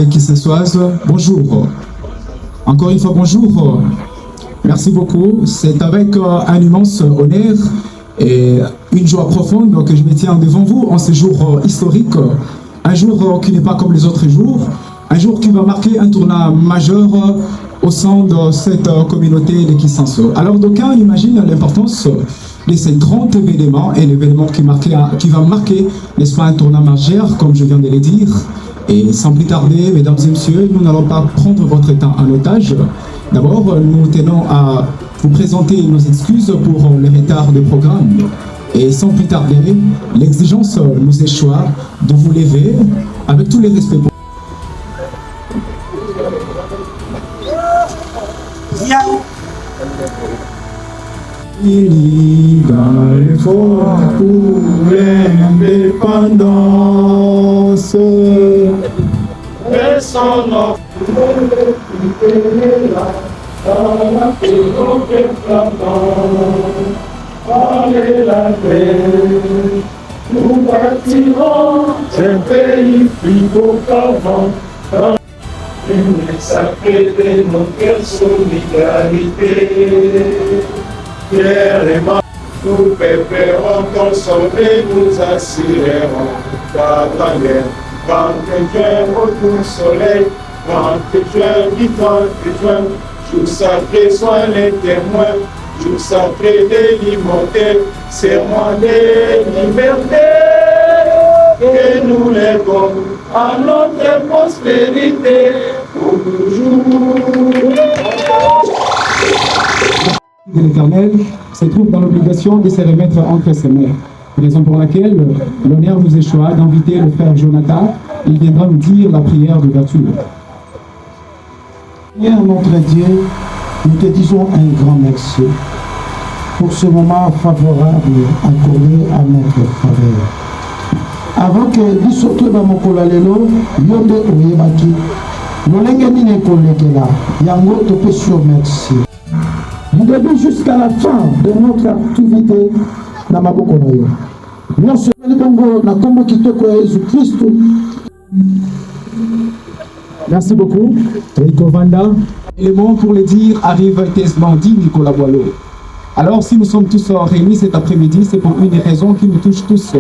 Qui s'assoient, bonjour. Encore une fois, bonjour. Merci beaucoup. C'est avec un immense honneur et une joie profonde que je me tiens devant vous en ce jour historique. Un jour qui n'est pas comme les autres jours. Un jour qui va marquer un tournant majeur au sein de cette communauté de Kisanso. Alors, d'aucuns imaginent l'importance de ces grands événements et l'événement qui va marquer, n'est-ce pas, un tournant majeur, comme je viens de le dire. Et sans plus tarder, mesdames et messieurs, nous n'allons pas prendre votre temps en otage. D'abord, nous tenons à vous présenter nos excuses pour le retard de programme. Et sans plus tarder, l'exigence nous échoit de vous lever avec tous les respects. Il dans l'effort pour l'indépendance. Et son nom, allez la paix, nous bâtirons un pays plus beau qu'avant. Une sacrée de nos cœurs, solidarité. Pierre et Marc, nous préparons ton sommet, nous assurerons ta grandeur. Quand que Dieu retourne soleil, quand que Dieu vivant, que Dieu, jour sacré soit les témoins, jour sacré de l'immortel, serment de liberté. Et nous lèvons à notre prospérité pour toujours. De l'Éternel se trouve dans l'obligation de se remettre entre ses mains. Raison pour laquelle l'honneur nous échoit d'inviter le frère Jonathan. Il viendra nous dire la prière d'ouverture. Seigneur notre Dieu, nous te disons un grand merci pour ce moment favorable accordé à notre faveur. Avant que bisoto na mokolo lelo yonde oyebaki lolenge nini kolekela yango topesi yo merci. Du début jusqu'à la fin de notre activité na maboko na yo. Nyonso bongo na kombo kitoko ya Jésus Christ. Merci beaucoup. Rico Vanda. Élément pour le dire arrive tellement dit Nicolas Boileau. Alors si nous sommes tous réunis cet après-midi, c'est pour une raison qui nous touche tous.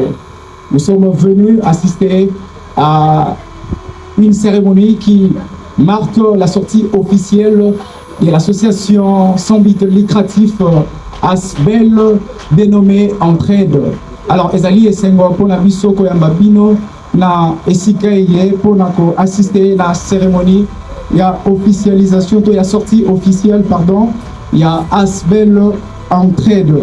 Nous sommes venus assister à une cérémonie qui marque la sortie officielle de l'association sans but lucratif Asbel dénommée Entraide. Alors, ezali esengo pour la biso koyamba bino na esika ye pour assister à la cérémonie. Il y a officialisation, il y a sortie officielle, pardon. Il y a Asbel Entraide.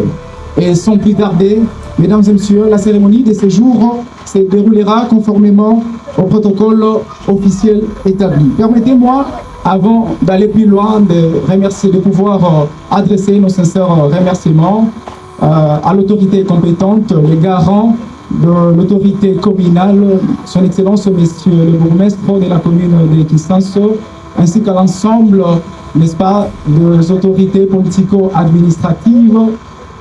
Et sans plus tarder, mesdames et messieurs, la cérémonie de ce jour se déroulera conformément au protocole officiel établi. Permettez-moi, avant d'aller plus loin, de pouvoir adresser nos sincères remerciements à l'autorité compétente, les garants de l'autorité communale, son Excellence Monsieur le bourgmestre de la commune de Kisanso, ainsi qu'à l'ensemble, n'est-ce pas, des autorités politico-administratives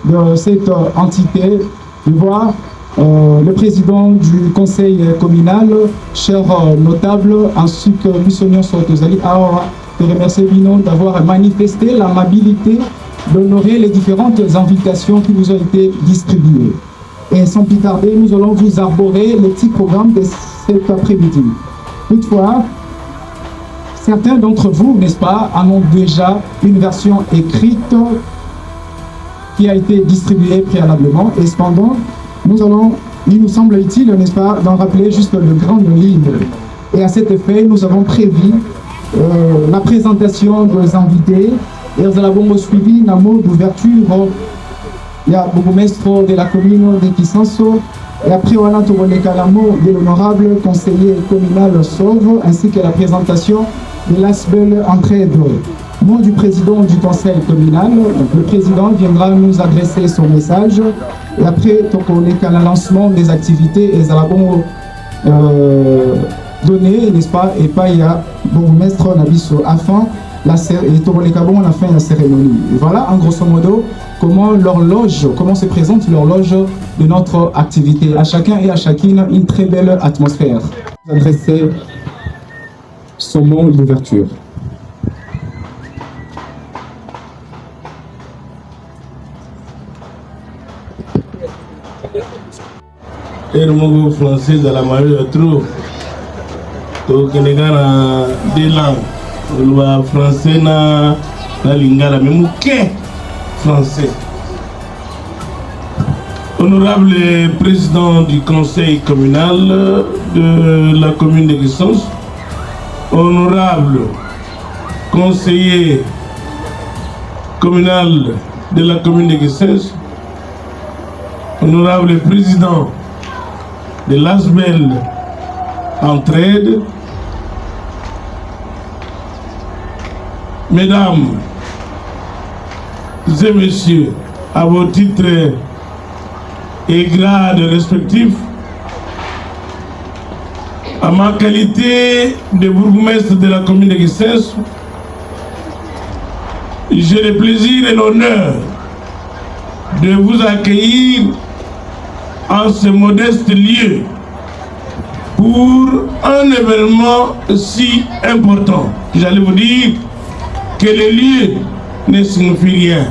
de cette entité. Je vois le président du conseil communal, cher notable, ainsi que Bissonion Sotozali, à te remercier Vino d'avoir manifesté l'amabilité d'honorer les différentes invitations qui nous ont été distribuées. Et sans plus tarder, nous allons vous arborer le petit programme de cet après-midi. Toutefois, certains d'entre vous, n'est-ce pas, en ont déjà une version écrite qui a été distribuée préalablement. Et cependant, nous allons il nous semble utile, n'est-ce pas, d'en rappeler juste de grandes lignes. Et à cet effet, nous avons prévu la présentation des invités. Et nous avons suivi un mot d'ouverture. Il y a beaucoup maître de la commune de Kisanso. Et après, on a le mot de l'honorable conseiller communal Sauve, ainsi que la présentation de l'ASBEL Entraide. Mot du président du conseil communal. Donc, le président viendra nous adresser son message. Et après, on a le lancement des activités et nous allons donner, n'est-ce pas, et pas il y a bon maître Nabiso afin la fin de la cérémonie. Et voilà, en grosso modo, comment se présente l'horloge de notre activité. À chacun et à chacune, une très belle atmosphère. Vous adressez son mot d'ouverture. Et le mot français dans la majeure trop. Donc, il y a des langues. Le français na lingala, mais mouké français. Honorable président du conseil communal de la commune de Kisanso, honorable conseiller communal de la commune de Kisanso, honorable président de l'ASBEL Entraide, mesdames et messieurs, à vos titres et grades respectifs, à ma qualité de bourgmestre de la commune de Kisanso, j'ai le plaisir et l'honneur de vous accueillir en ce modeste lieu pour un événement si important. J'allais vous dire que le lieu ne signifie rien.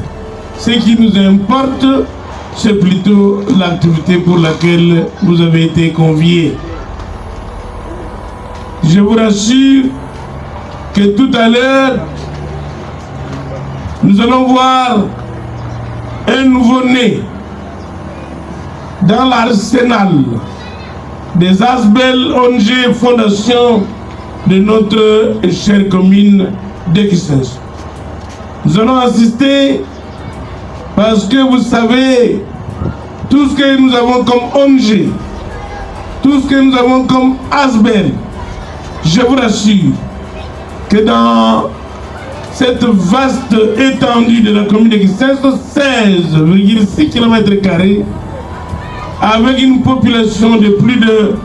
Ce qui nous importe, c'est plutôt l'activité pour laquelle vous avez été conviés. Je vous rassure que tout à l'heure, nous allons voir un nouveau-né dans l'arsenal des ASBEL ONG Fondation de notre chère commune de Kisanso. Nous allons assister parce que vous savez, tout ce que nous avons comme ONG, tout ce que nous avons comme ASBEL, je vous rassure que dans cette vaste étendue de la commune de Kisanso, 16,6 km², avec une population de plus de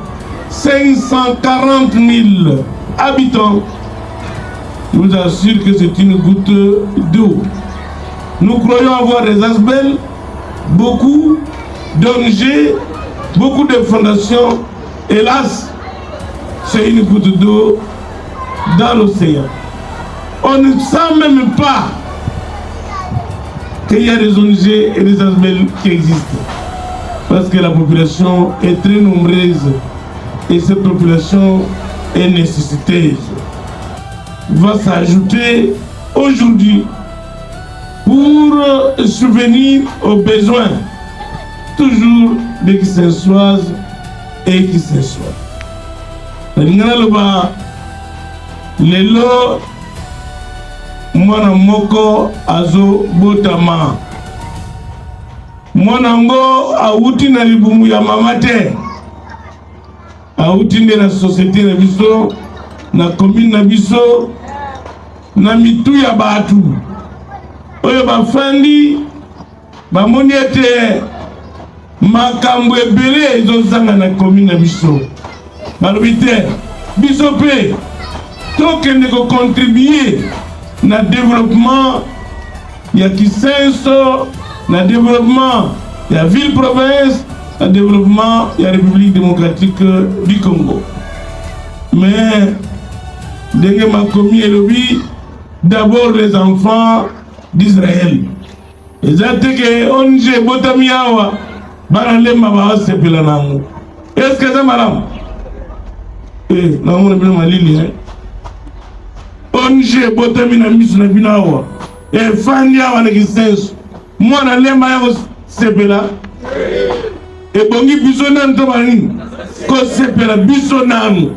540 000 habitants, je vous assure que c'est une goutte d'eau. Nous croyons avoir des ASBEL, beaucoup d'ONG, beaucoup de fondations. Hélas, c'est une goutte d'eau dans l'océan. On ne sent même pas qu'il y a des ONG et des ASBEL qui existent. Parce que la population est très nombreuse et cette population est nécessiteuse. Va s'ajouter aujourd'hui pour subvenir aux besoins toujours des Kisansoises et Kisansois. Lelo mwana moko azo botama. Mwanango auti na libumu ya mamate. Auti na société na biso, na commune na biso, na mitu ya batu. Oyo bafandi bamoni ete makambo ebele ezozanga na commune na biso. Balobi te biso pe tokende ko contribuer na développement ya Kisanso, na développement ya ville province, na développement ya République démocratique du Congo. Mais denge makomi elobi d'abord les enfants d'Israël. Ezate ke onje botami awa bana lemba ba sepela nango. Est-ce que c'est madame? Na mona bino malili onje botami na misu na binawa. Fandi awa na Kisanso. Mwana lemba yako sepela. Et bongi bisonan to bani. Ko sepela bisonan.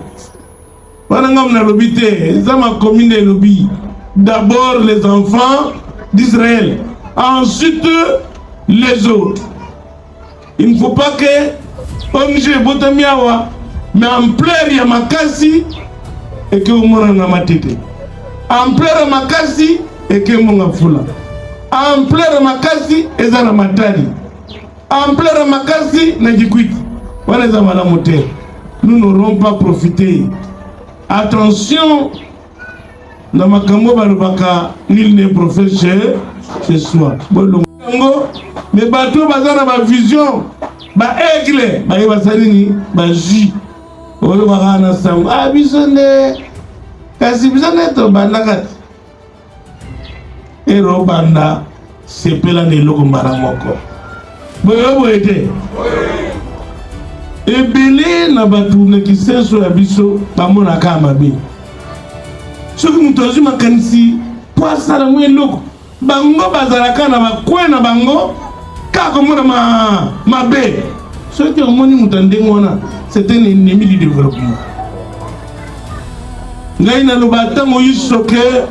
Wanangam na lobité, zama commune de lobby. D'abord les enfants d'Israël, ensuite les autres. Il ne faut pas que ONG Botamiawa, mais en pleur Yamakasi et que vous m'en matete. En pleur Yamakasi et que vous m'en fula. En pleur Yamakasi et Zana Matari. En pleur Yamakasi Najikwiti. Voilà les amalamotés. Nous n'aurons pas profité. Attention, dans ma cambo balobaka, nul n'est professeur chez soi. Mais bateau bazana ma vision, ba aigle, ba ybasarini, ba ji. Oyo bagana sam. Ah bisone, kasi bisone to banakat. Ero banda sepela ne loko maramoko. Boyo boyete. Ebele na batu ne kisenso ya biso bamona kama be. Soki mutozi makanisi po asala mwe loko bango bazalaka na bakwe na bango kaka mona mabe. Soki omoni mutandengo wana c'est un ennemi du développement. Ngai na lobata moyiso ke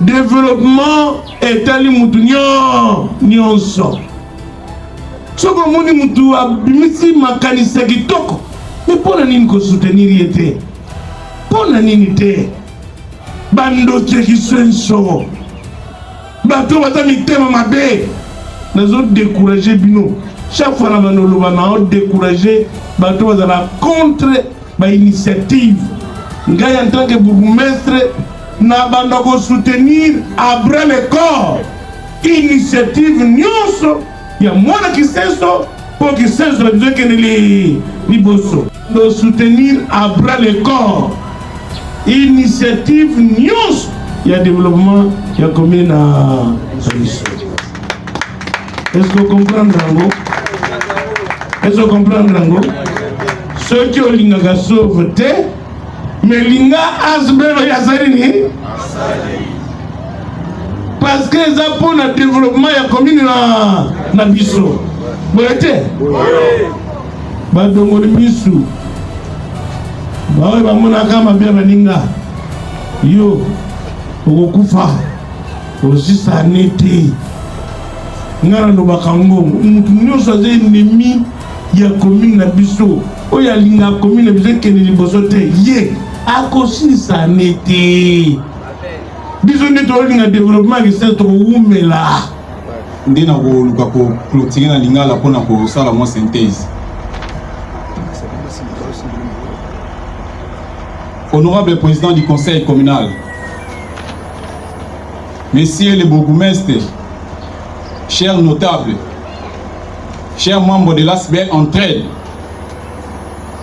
développement etali mutu nyonso. Soki omoni mutu abimisi makanisa kitoko mais pona nini ko soutenir yete? Pona nini te? Bando Tchekisenso bateau baza mitema mabe nazo décourager bino chaque fois na banolo bana décourager bateau baza la contre ba initiative ngai en tant que bourgmestre na bando ko soutenir à bras le corps initiative nyonso ya mwana Kisenso pour Kisenso besoin que les bosso de soutenir à bras le corps initiative news, il y a développement, il y a combien de solutions. Est-ce que vous comprenez, Drango? Est-ce que vous comprenez, Drango? Ceux qui ont l'inga sauveté, mais l'inga asbelo yazarini. Parce que les apôts de développement, il y a combien de biso. Vous voyez? Badongo le misu. Bawe bamona kama bia baninga yo okufa osisa nete ngara no bakango mutu nyonso aza ennemi ya commune na biso oyo alinga commune na biso ekende liboso te ye akosilisa nete biso nde tolinga développement Kisenso tokowumela nde na koluka clôturer na lingala mpona kosala mwa synthèse. Honorable président du conseil communal, messieurs les bourgmestres, chers notables, chers membres de l'ASBEL Entraide,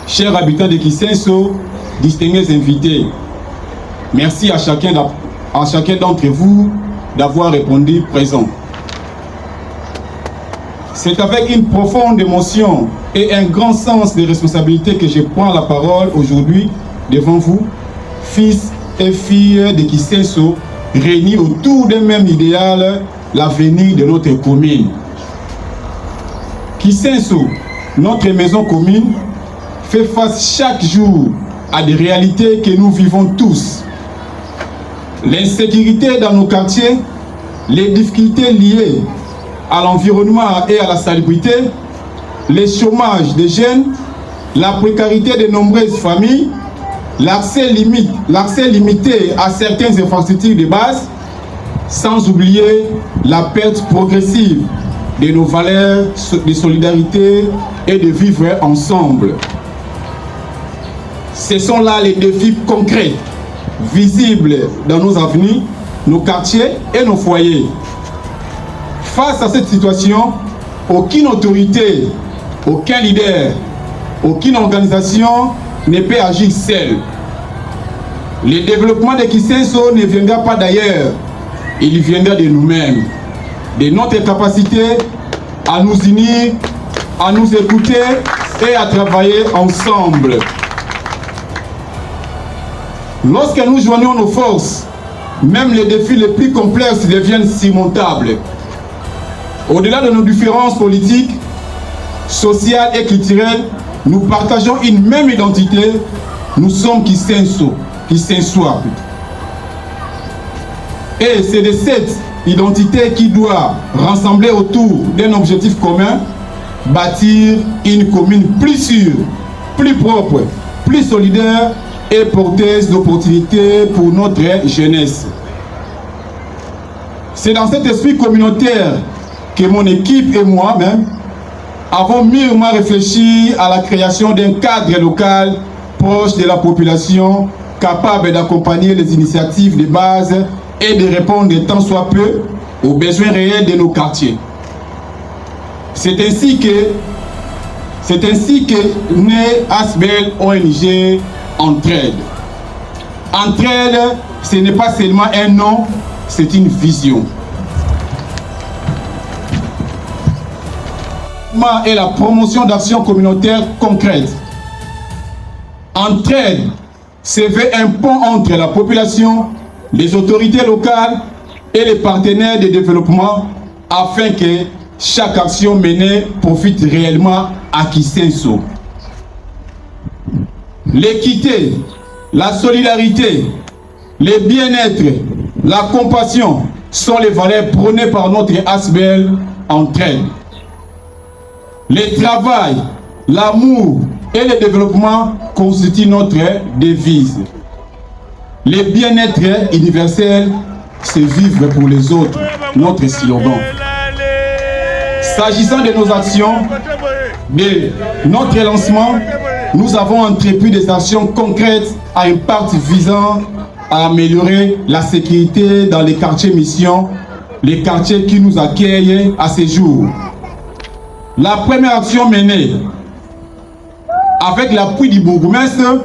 chers habitants de Kisenso, distingués invités, merci à chacun d'entre vous d'avoir répondu présent. C'est avec une profonde émotion et un grand sens de responsabilité que je prends la parole aujourd'hui devant vous, fils et filles de Kisenso, réunis autour d'un même idéal, l'avenir de notre commune. Kisenso, notre maison commune, fait face chaque jour à des réalités que nous vivons tous. L'insécurité dans nos quartiers, les difficultés liées à l'environnement et à la salubrité, le chômage des jeunes, la précarité de nombreuses familles, l'accès limité à certaines infrastructures de base, sans oublier la perte progressive de nos valeurs de solidarité et de vivre ensemble. Ce sont là les défis concrets, visibles dans nos avenirs, nos quartiers et nos foyers. Face à cette situation, aucune autorité, aucun leader, aucune organisation ne peut agir seul. Le développement de Kisenso ne viendra pas d'ailleurs, il viendra de nous-mêmes, de notre capacité à nous unir, à nous écouter et à travailler ensemble. Lorsque nous joignons nos forces, même les défis les plus complexes deviennent surmontables. Au-delà de nos différences politiques, sociale et culturelle, nous partageons une même identité. Nous sommes Kisenso. Et c'est de cette identité qui doit rassembler autour d'un objectif commun, bâtir une commune plus sûre, plus propre, plus solidaire et porteuse d'opportunités pour notre jeunesse. C'est dans cet esprit communautaire que mon équipe et moi-même avons mûrement réfléchi à la création d'un cadre local proche de la population, capable d'accompagner les initiatives de base et de répondre tant soit peu aux besoins réels de nos quartiers. C'est ainsi que naît Asbel ONG Entraide. Entraide, ce n'est pas seulement un nom, c'est une vision. Et la promotion d'actions communautaires concrètes. Entraide, c'est un pont entre la population, les autorités locales et les partenaires de développement afin que chaque action menée profite réellement à Kisenso. L'équité, la solidarité, le bien-être, la compassion sont les valeurs prônées par notre Asbel Entraide. Le travail, l'amour et le développement constituent notre devise. Le bien-être universel, c'est vivre pour les autres, notre slogan. S'agissant de nos actions, de notre lancement, nous avons entrepris des actions concrètes à impact visant à améliorer la sécurité dans les quartiers mission, les quartiers qui nous accueillent à ces jours. La première action menée, avec l'appui du bourgmestre,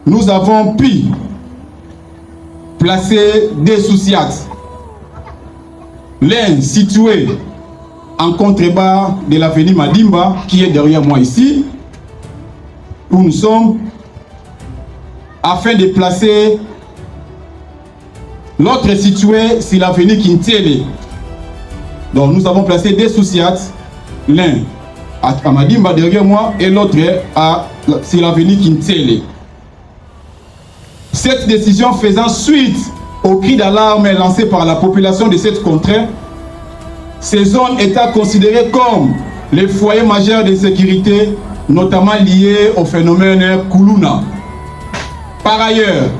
nous avons pu placer des sous-siats. L'un situé en contrebas de l'avenue Madimba, qui est derrière moi ici, où nous sommes, afin de placer l'autre situé sur l'avenue Kintele. Donc nous avons placé des sous-siats, l'un à Madimba derrière moi et l'autre sur l'avenue Kintele. Cette décision faisant suite au cri d'alarme lancé par la population de cette contrée, ces zones étaient considérées comme les foyers majeurs de sécurité, notamment liés au phénomène Kuluna. Par ailleurs,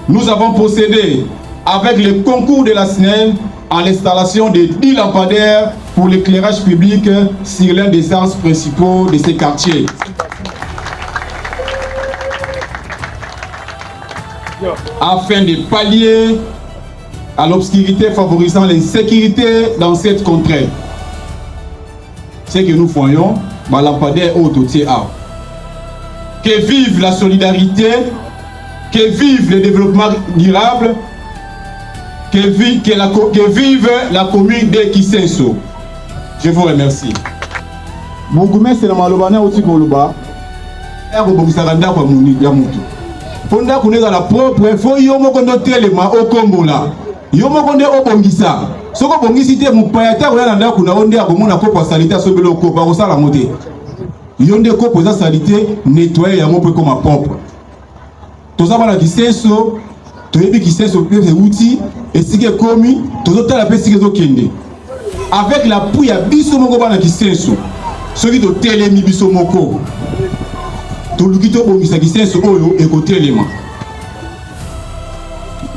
nous avons procédé avec le concours de la SNEL à l'installation de 10 lampadaires pour l'éclairage public sur l'un des axes principaux de ces quartiers. Afin de pallier à l'obscurité favorisant l'insécurité dans cette contrée. Ce que nous voyons, lampadaire autotier A. Que vive la solidarité, que vive le développement durable, que vive la commune de Kisenso. Je vous remercie. Bougoume c'est la malobana aussi koloba. Erobobisaranda kwa muni ya mutu. Ponda kuneza la propre info yomo kondo telema okombola. Yomo konde obongisa. Soko bongisi te mupayata koya nanda kuna onde akomona kopo salite sobelo kopa kosala mote. Yonde kopo za salite nettoyer yango pe comme propre. Toza bana Kisenso, toyebi Kisenso pe outil et sike komi tozotala pe sike zo kende. Avec l'appui ya biso moko bana Kisenso. Soki to telemi biso moko. Toluki to bongisa Kisenso oyo ekotelema.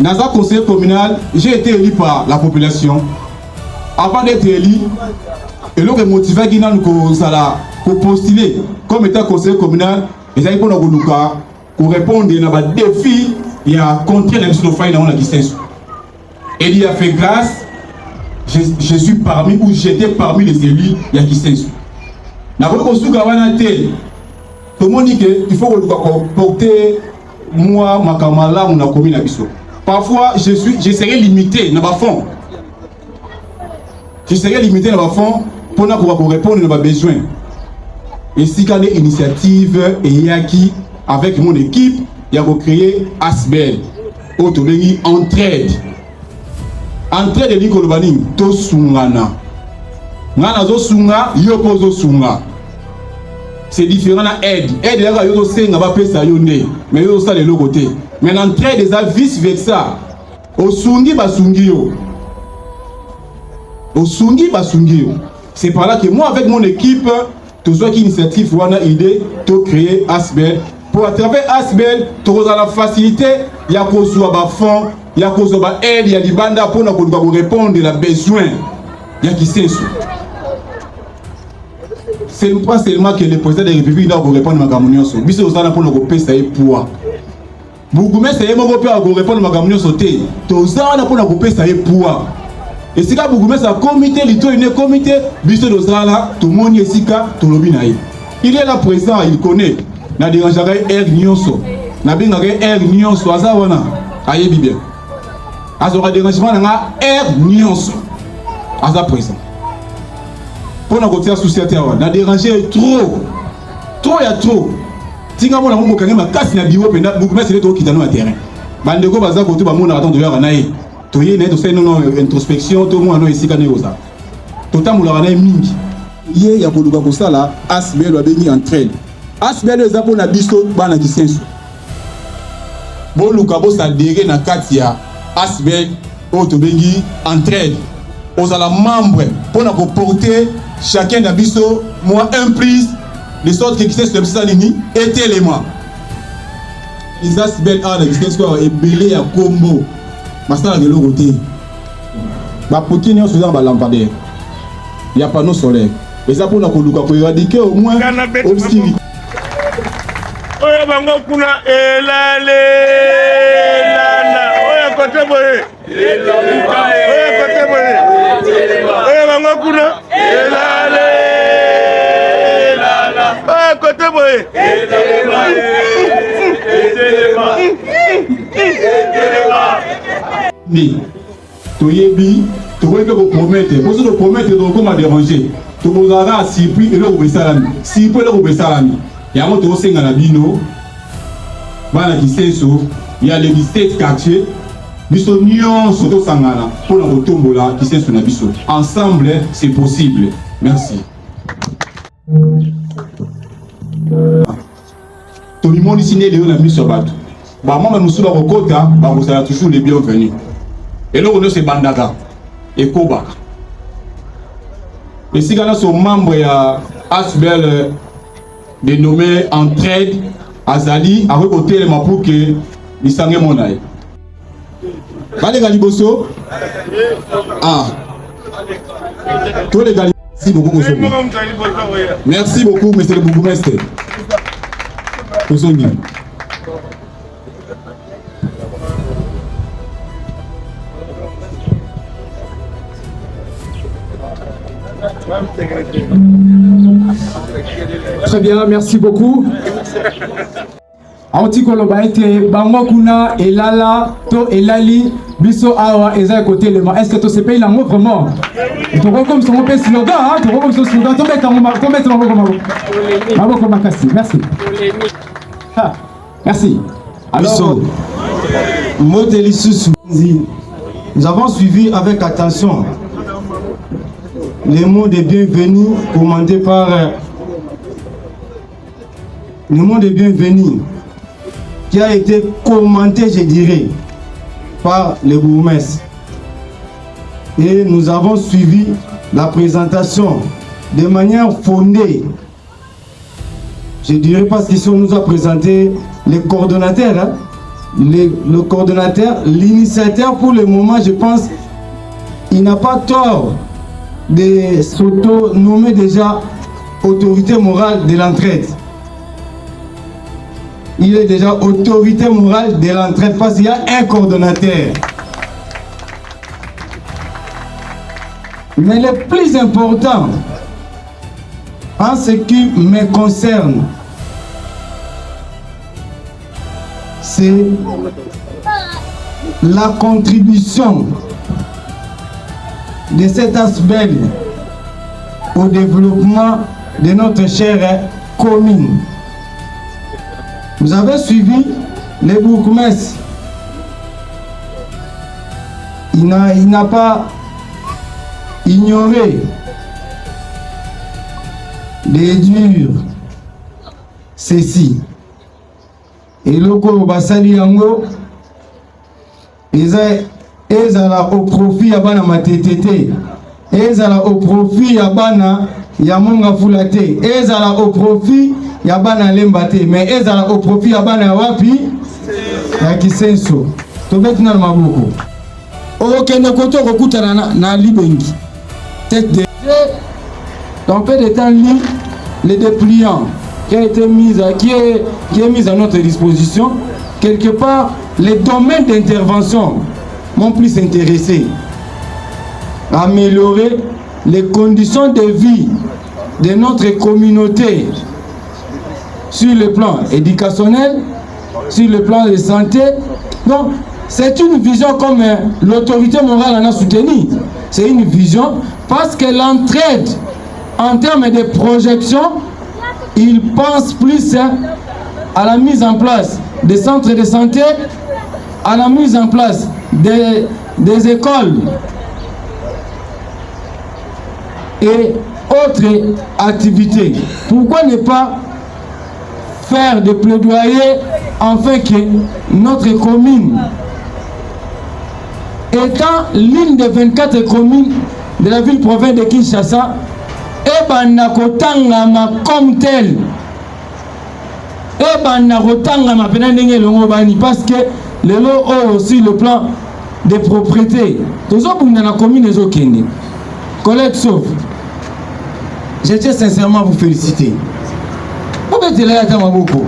Dans un conseil communal, j'ai été élu par la population. Avant d'être élu, et l'on est motivé qui n'a pour postuler comme étant conseiller communal, et ça y est pour répondre à un défi et à contrer les failles dans la Kisenso. Et il a fait grâce, je suis parmi, ou j'étais parmi les élus de la Kisenso. Tout le monde dit qu'il faut porter moi, ma camarade, on a commis la biso. Parfois, je serai limité dans ma fond. Je serai limité dans ma fond pour répondre à mes besoins. Et si il y a des initiatives et il y a qui, avec mon équipe, il y a créé Asbel, Autonomie Entraide. Entraide de l'Ikolobani, to sungana. Nana zo sunga, yoko zo sunga. c'est différent na aide. Aide là quand yo senga va pesa yo né, mais yo ça de l'autre côté. Mais l'entraide des vice versa. Osungi basungi yo. Osungi basungi yo. C'est par là que moi avec mon équipe, tout ce qui initiative ou une idée, de créer Asbel. Pour à travers Asbel, tu as la facilité, il y a qu'on soit bas fond, il y a qu'on soit bas aide, il y a des bandes pour nous répondre à besoin. Il y a qui sait ça. C'est pas seulement que le président de la République doit répondre à ma communion. Mais c'est aussi pour nous payer ça poids. Beaucoup mais c'est moi qui peux répondre à ma communion sauté. Tout ça pour nous payer ça poids. Et si beaucoup mais ça comité, le comité, biso de ça là, tout le monde est ici tout le monde il est là présent, il connaît. Na dérangerait air nyonso. Na bingarait air nyonso aza wana. Aye bien. Azora dérangement na air nyonso. Aza présent. Pour nous côté société na déranger trop ya trop. Tinga mona mo kanga makasi na biwo penda beaucoup mais c'est to kitano na terrain. Bandeko baza côté ba mona attendre ya na ye. Toye na to fait non introspection to mo no ici kana yoza. Totamula na mingi. Ye ya koluka kosala Asbel wa bengi entraide. Asbel eza pona biso bana kisenso. Bon luka bo sa déré na katia Asbel o to bengi entraide. Ozala membre pour nous porter chacun d'abissaux moi un prise de sorte que qui sait ce ça nini est élément. Les Asbel a qui sait quoi et belé à combo. Masala de l'autre côté. Ba pokini on se dans ba lampadaire. Il y a panneau solaire. Et ça pour nous pour éradiquer au moins obscurité. Oya bango kuna elale lana. Oya kote boye. Oya kote boye. Oya bango kuna elale lana. Oya kote boye. Ni toyebi toyebi ko promettre. Pour se promettre donc comment déranger. To bozara surpris et le obesalami. Surpris le obesalami. Ya moto osenga na bino. Bana kisenso, il y a les 17 quartiers. Biso nyonso to sangana pour na kotombola kisenso na biso. Ensemble, c'est possible. Merci. Tout le monde ici né léo na biso bato. Ba mama musula kokota, ba kosala toujours les bienvenus. Et là on se bandaka et kobaka. Et si gana sont membres ya Asbel dénommé entraide Azali avec côté le pour que l'isangé monaï. Allez Galiboso. Ah. Tous les Galiboso. Merci beaucoup monsieur. Merci beaucoup monsieur le bourgmestre. Kosongi. Très bien, merci beaucoup. Aoti koloba ete bango kuna elala to elali biso awa eza côté le est-ce que to se paye lango vraiment to comme son pe slogan to comme son slogan to mettre bango makasi merci ah merci alors nous avons suivi avec attention les mots de bienvenue commandés par le mot de bienvenue qui a été commenté, je dirais, par le bourgmestre. Et nous avons suivi la présentation de manière fondée. Je dirais parce qu'ici on nous a présenté les coordonnateurs, hein? Le coordonnateur, l'initiateur pour le moment, je pense, il n'a pas tort de s'auto-nommer déjà autorité morale de l'entraide. Il est déjà autorité morale de l'entraide parce qu'il y a un coordonnateur. Mais le plus important, en ce qui me concerne, c'est la contribution de cet aspect au développement de notre chère commune. Vous avez suivi les bourgmestres. Il n'a pas ignoré d'éduire ceci. Et loko basali yango ezala au profit ya bana matetete, ezala au profit ya bana ya monga fulate, ezala au profit ya bana lembate, mais ezala au profit ya bana ya wapi ya Kisenso. Tobeti na maboko okende koto kokutana na libengi tête de dans peu de temps les dépliants qui est mis à notre disposition. Quelque part, les domaines d'intervention m'ont plus intéressé à améliorer les conditions de vie de notre communauté sur le plan éducationnel, sur le plan de santé. Donc, c'est une vision comme l'autorité morale en a soutenu. C'est une vision parce que l'entraide en termes de projection, il pense plus à la mise en place des centres de santé, à la mise en place des écoles et autres activités. Pourquoi ne pas faire des plaidoyers afin que notre commune, étant l'une des 24 communes de la ville-province de Kinshasa, et banakotangama comme tel, et banakotangama penandenge longobani, parce que le lot a aussi le plan des propriétés. Tous autres dans la commune des Okende. Collègue Sauf, je tiens sincèrement à vous féliciter. Vous êtes là à beaucoup.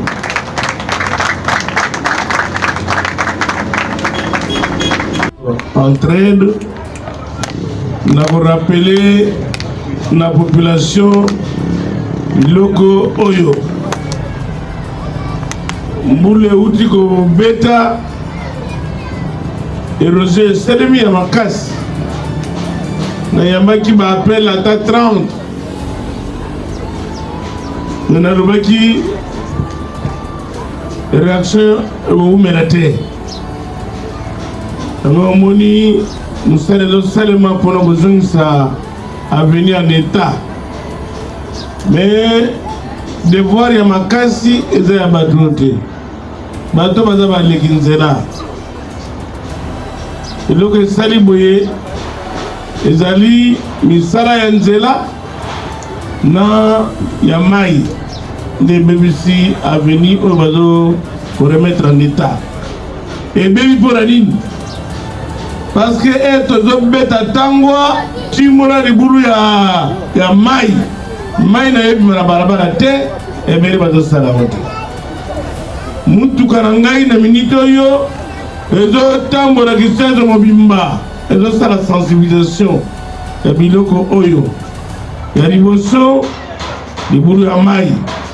Entraide, nous avons rappelé la population loko oyo mbule utiko beta erosé selemi ya makasi na yambaki ba appel ata 30 na lobaki réaction oumela te alors moni musale salema pour nos besoins ça à venir en état mais devoir ya makasi eza ya badrote bato baza baleki nzela eloko esali boye ezali misala ya nzela na ya mai nde ebebisi avenir oyo bazo koremettre en état ebebi mpona nini parce que tozobeta tangwa timona libulu ya mai na yebima na balabala te ebele bazosala ngo te mutuka na ngai na minute oyo ezotambola Kisenzo mobimba ezosala sensibilisation ya biloko oyo ya liboso libulu ya mai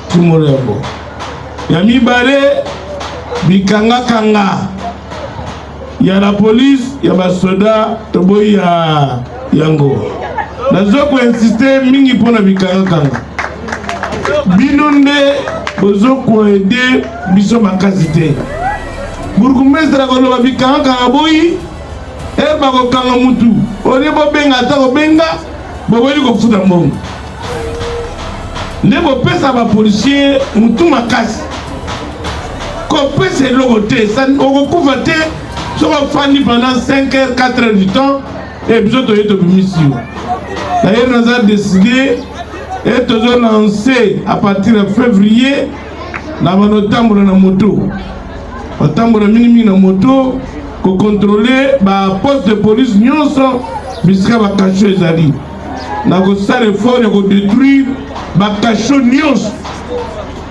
timona yango ya mibale bikangakanga ya la police ya basoda toboyi ya yango nazoko insister mingi pona bikangakanga bino nde bozoko ede biso makasi te burgumestre akoloba bikangakanga boyi bakokanga mutu olie bobenga ata kobenga boboyi kofuta mbongo nde bopesa bapolisier mutu makasi kopesa eloko te okokufa te soko fandi pendant 5 heures, 4 heures du temps, et puis tu es mission. D'ailleurs, nous avons décidé et nous avons lancé à partir de février la tambour na moto. La tambour minimi na moto pour contrôler la poste de police nyonso bisika ba cacho ezali. Na ko sala effort pour détruire ba cacho nyonso.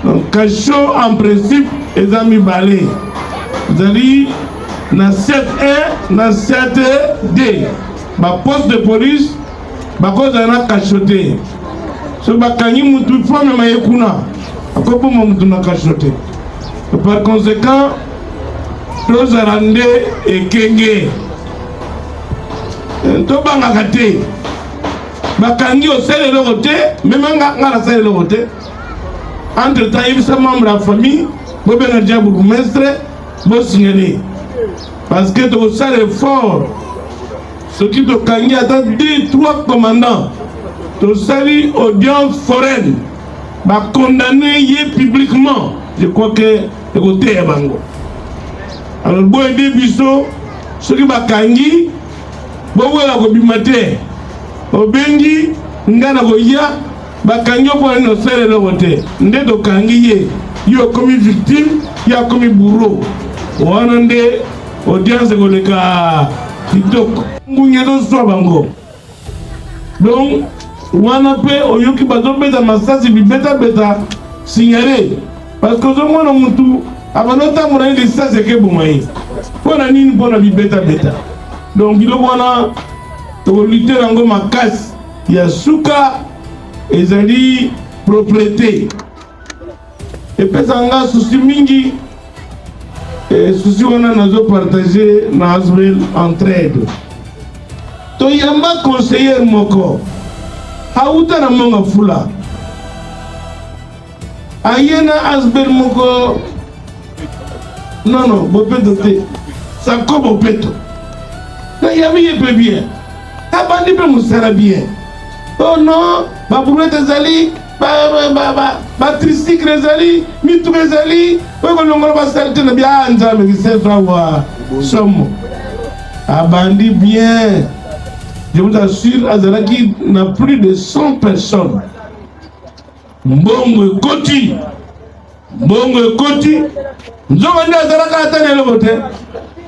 Donc cacho en principe ezami balé. Ezali na 7A na 7D ba poste de police ba koza na cachoté so ba kanyi mutu fome mayekuna akopo mutu na cachoté. Par conséquent tous arande ekenge to banga kate ba kanyi o sele lo côté même ngala sele lo côté entre temps il sa membre la famille bo benga diabu bourgmestre bo signaler. Parce que tout ça est fort. Ce qui te gagne à 2-3 commandants. Tout ça est audience foraine. va condamner publiquement. Je crois que le côté est bango. Alors, bon, des biseaux, ceux qui va kangi, bon, voilà, ko bimate, au bengi, ngana goya, ba kangi pour un osser le côté. Ndé do kangi yo comme victime, ya comme bourreau. Wanande, audience ko le ka kitoko. Ngunya do so bango. Donc, wana pe oyoki bazo beta masasi bi beta signalé parce que zo mwana mutu abanota mona ile sasa ke bomayi pona nini pona bi beta donc biloko wana to lutter ngo makasi ya suka ezali propriété et pesanga souci mingi et souci wana nazo partager na Asbel entraide to yamba conseiller moko hauta na monga fula ayena Asbel moko non bopeto te sako bopeto na yabi yepe bien abandi pe musara bien oh non ba bourrette zali ba tricycle zali mitu zali ko longola ba salte na bien nzambe ki se wa somo abandi bien. Je vous assure, Azalaki n'a plus de 100 personnes. Mbongo Koti. Nzobandi Azalaka atane le vote.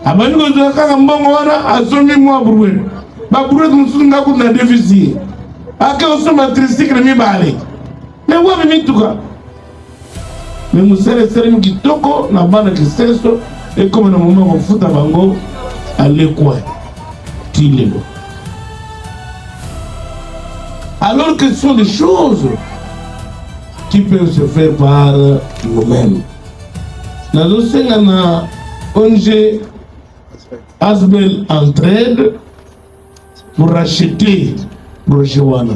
Abani ko Azalaka mbongo wana asomi mwa bruwe. Ba bruwe musunga ku na déficit. Ake osoma tricycle mi bale. Mais wa mi tuka. Mais musere sere kitoko na bana kiseso et comme na moment ko futa bango alekwa. Tilelo. Alors que ce sont des choses qui peuvent se faire par nous-mêmes. Nous avons ONG Asbel Entraide pour racheter le projet Wana.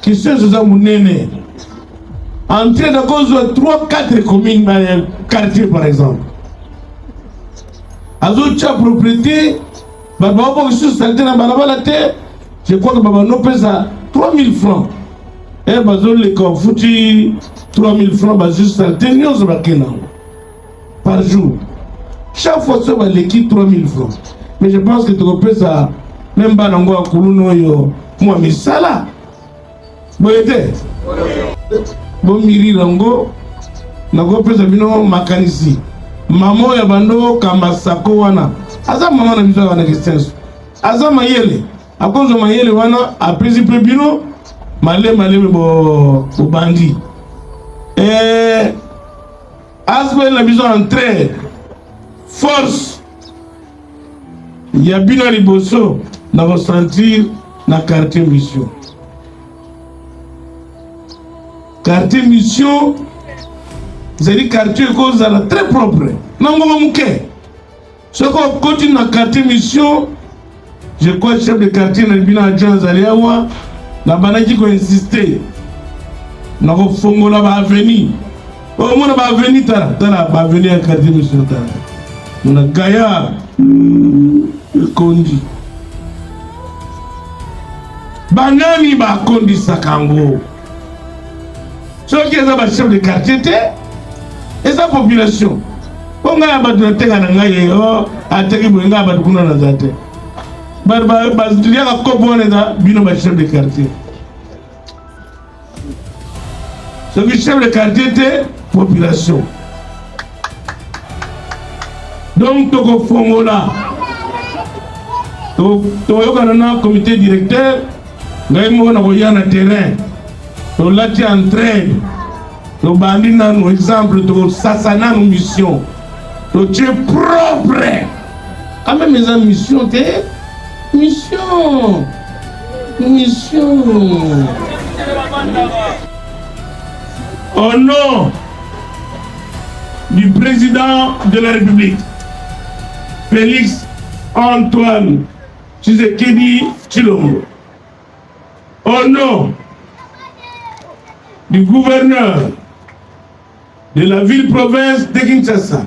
Qui sont ces amounés? Entraide à cause de 3-4 communes dans le quartier par exemple. Azocha propriété, je crois que Baba no pesa 3000 francs. Et bazol les confouti 3000 francs juste saltenios par jour. Chaque fois ça va l'équipe 3000 francs. Mais je pense que tu peux ça même pas dans quoi kuluno yo moi misala. Boyete. Bon miri rango na go pesa bino makanisi. Mamo ya bando kama sako wana. Aza mama na bizo wana existence. Aza mayele. À cause de mayele wana apesi pebino male bo bandi et Asbel la besoin entrer force ya bino liboso na ressentir na quartier mission c'est quartier cause la très propre nango muke soko continue na quartier mission. Je crois que le chef de quartier n'a pas adjoint Zaliawa, n'a pas insisté. N'a pas fongo la ba venir. Au moins ba venir tala ba venir à quartier monsieur tala. On a Gaïa Kondi. Banani ba Kondi Sakango. Ce qui est le chef de quartier et sa population. On a ba de tenga na ngaye oh ateki bonga ba kuna na zate. Il y a un chef de quartier. Ce que chef de quartier était population. Donc, tu as un comité directeur, tu as un terrain, tu as un train, tu as un exemple, tu as une mission, tu es propre. Quand même, mes missions, Mission. Au nom du président de la République, Félix Antoine Tshisekedi Tshilombo, au nom du gouverneur de la ville-province de Kinshasa,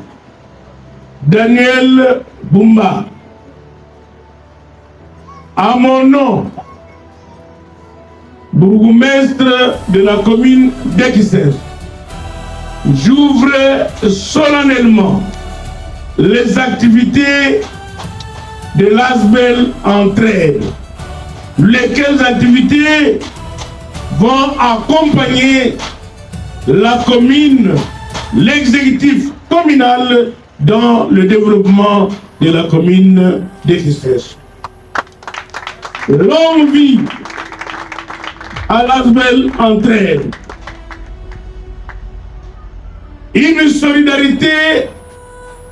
Daniel Bumba, à mon nom, bourgmestre de la commune d'Ekisser, j'ouvre solennellement les activités de l'ASBEL Entraide, lesquelles activités vont accompagner la commune, l'exécutif communal dans le développement de la commune d'Ekisser. Longue vie à l'ASBEL Entraide. Une solidarité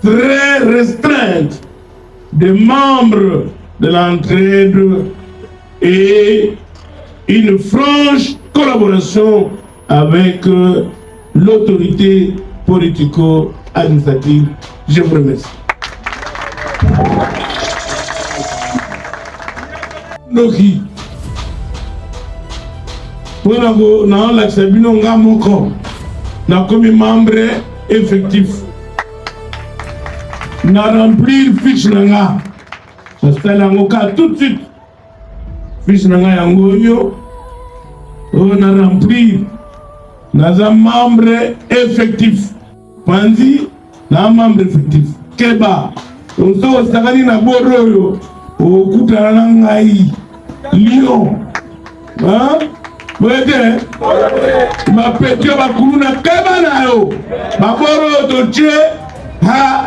très restreinte des membres de l'entraide et une franche collaboration avec l'autorité politico-administrative. Je vous remercie. Noki. Pour nous, l'accès na comme membre effectif na remplir fiche nanga ça nango ka tout de suite fiche nanga yango yo na remplir na za membre effectif pandi na membre effectif keba on so sakani na boroyo o kutana ngai Lyon hein Bwede, ma petio ba kuluna keba na yo, ba boro doche, ha,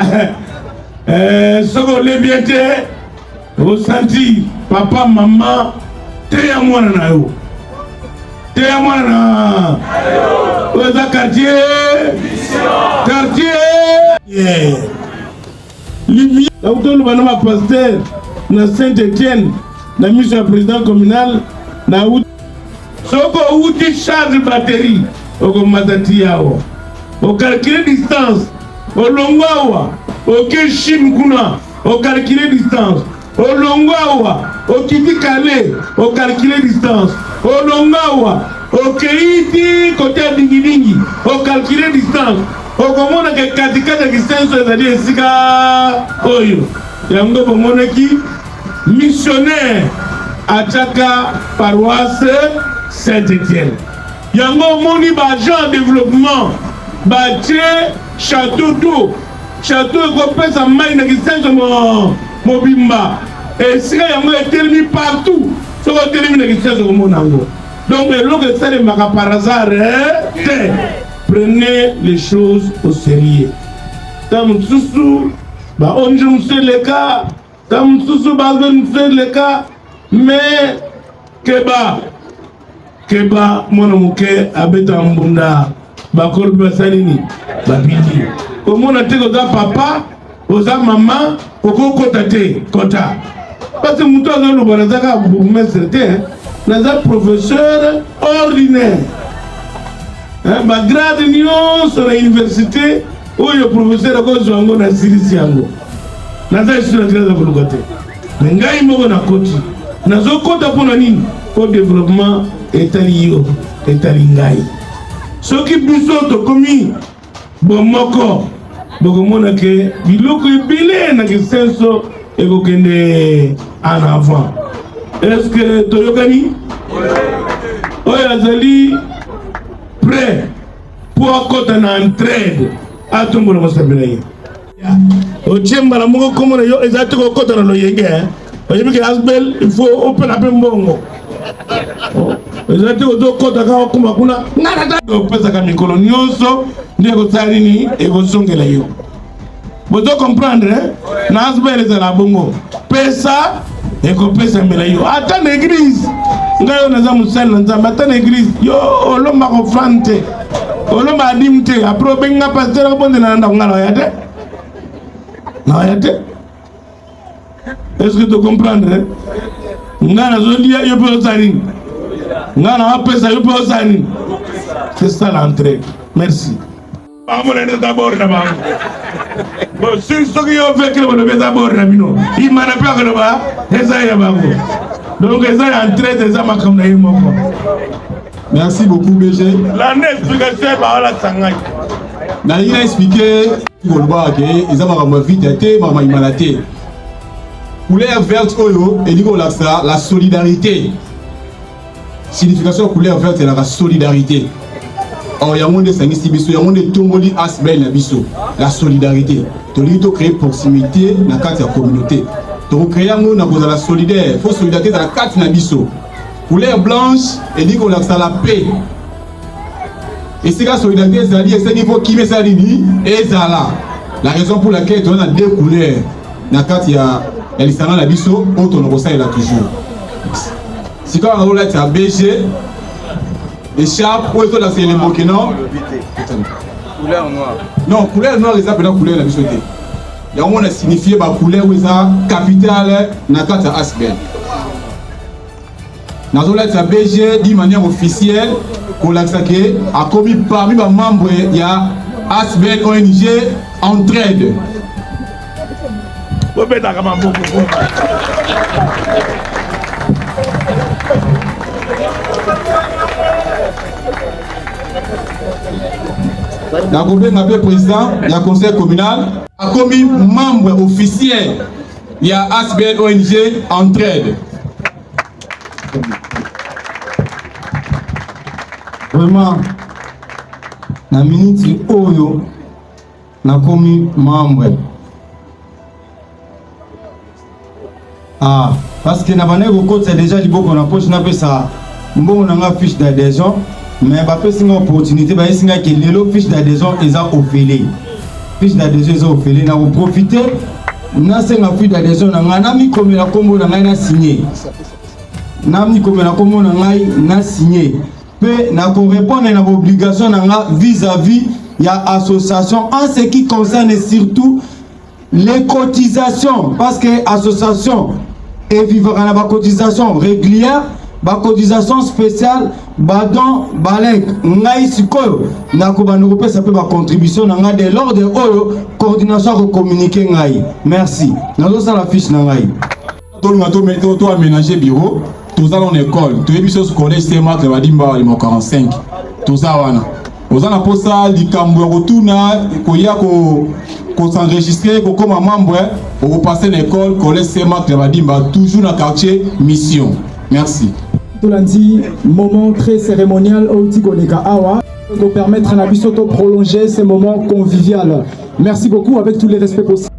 soko lebiete, o santi, papa, maman, te ya mwana na yo, te ya mwana na, oza quartier, yeah. Livia, la utolu banama pasteur, na Saint-Étienne, na mission président communal, na out. Soko outi charge batterie oko matati yao o calculer distance o longwawa o keshim kuna o calculer distance o longwawa o kiti kale o calculer distance o longwawa o keiti côté dingi o calculer distance o komona ke katikata kisenso ezali esika oyo yango bomona ki missionnaire ataka paroisse Saint-Étienne. Yango moni ba agent développement ba tie château d'eau. Château ko pesa mai na kisenzo mobimba. Et sika yango est partout. So ko termine na kisenzo ko monango. Donc le que ça le maka par hasard prenez les choses au sérieux. Tam tsusu ba onjum se le cas, tam tsusu ba onjum se le cas, mais Keba mwana muke abeta mbunda bakolo basalini babidi omona te koza papa oza mama okokota te kota parce que mutu azoloba nazaka bourgmestre te naza professeur ordinaire bagrade nyonso na université oyo professeur akozwa yango na silisi yango naza esura te naza koluka te me ngai moko nakoti nazokota mpona nini po développement etali yo etali ngai soki biso tokomi bomoko bokomona ke biloko ebele na kisenso ekokende en avant. Est-ce que toyokani oyo azali prêt pour akota na entraide atombola mosabela ye otiembala moko komona yo ezali kokota na loyenge oyebi ke ASBEL il faut opela mpe mbongo ezali kozokota kaka okuma kuna opesaka mikolo nyonso nde kosala nini ekozongela yo bozo comprendre na ASBEL ezala bongo pesa ekopesamela yo ata na église ngai oyo naza mosali na nzambe ata na église yo olombaka ofrande te olomba adime te apres obenga paster akobondela na ndako nga na oya te na oya te. Est-ce que tu comprends? C'est ça l'entrée. Merci. D'abord, si ceux qui ont fait que le d'abord, il m'a pas que le bas, donc ils ont entré des amas comme les mots. Merci beaucoup, BG. L'année explication par la Sangai. Il a expliqué pour le bas que ils ont ma vie d'été, ma malade. Couleur verte, oyo, et dit la solidarité. signification couleur verte c'est la solidarité. Or, il y a un monde qui il y a un monde qui tomboli asbel na biso, la solidarité. Tu dois créer proximité dans la communauté. Tu dois créer un monde la solidaire. Il faut solidarité dans la carte na biso. Couleur blanche et dit qu'on a la paix. Et c'est la solidarité, c'est-à-dire c'est qu'il faut qui met ça et ça là. La raison pour laquelle on a deux couleurs dans la carte il y a l'histoire na biso, autre on a là toujours. Si quand on a la BG écharpe, où est-ce que c'est les moquets, non? Couleur noire. Non, couleur noire, ils appellent la couleur de la bichoté. Il y a un signifié par couleur où ça capitale na carte Asbel. Dans la BG, d'une manière officielle, qu'on a commis parmi les membres, il y a Asbel ONG Entraide. La gouvernement appelé président, il y a conseil communal, a commis membre officiel, il y a Asbel ONG Entraide. Vraiment, na minute oyo, na commis membre. Ah, parce que na bane ko c'est déjà libo qu'on a poche na pesa, mbongo na nga fiche d'adhésion. Mais ba pesi une opportunité ba esinga ke lelo fiche d'adhésion eza offelé. Fiche d'adhésion eza offelé na profiter na senga fiche d'adhésion na ngana mi komela kombo na ngai na signer. Na mi komela kombo na ngai na signer. Pe na ko répondre na obligation na nga vis-à-vis ya association en ce qui concerne surtout les cotisations parce que association et vivre na ba cotisation régulière. Ba cotisation spéciale badon balek ngai sikoyo na ko banu ko pesa pe ba contribution na nga de l'ordre oyo coordination ko communiquer ngai merci nazo ça la fiche na ngai to aménager bureau tous allons en école tu ebiso scolaire c'est marque va dimba le 45 tous wana ozana posa likambo rotuna ko ya ko s'enregistrer ko comme membre au passer l'école collège c'est marque va dimba toujours dans quartier mission merci. Lundi, moment très cérémonial au Tigoneka Awa pour permettre à Nabiso de prolonger ces moments conviviaux. Merci beaucoup avec tous les respects possibles.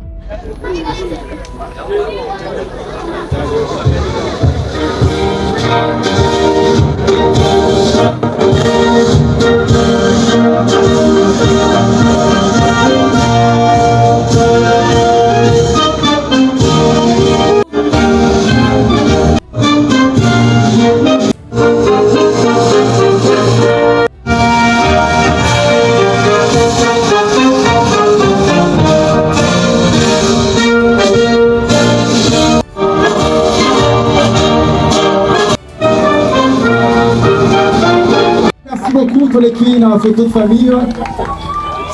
Tous les qui dans la photo de famille,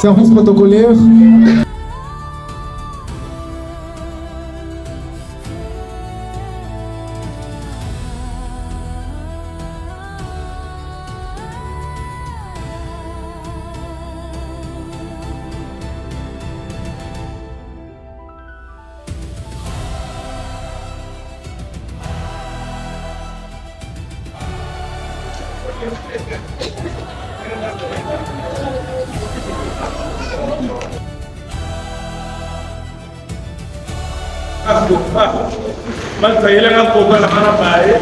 service protocolaire. Mas aí ele não pôde na praia,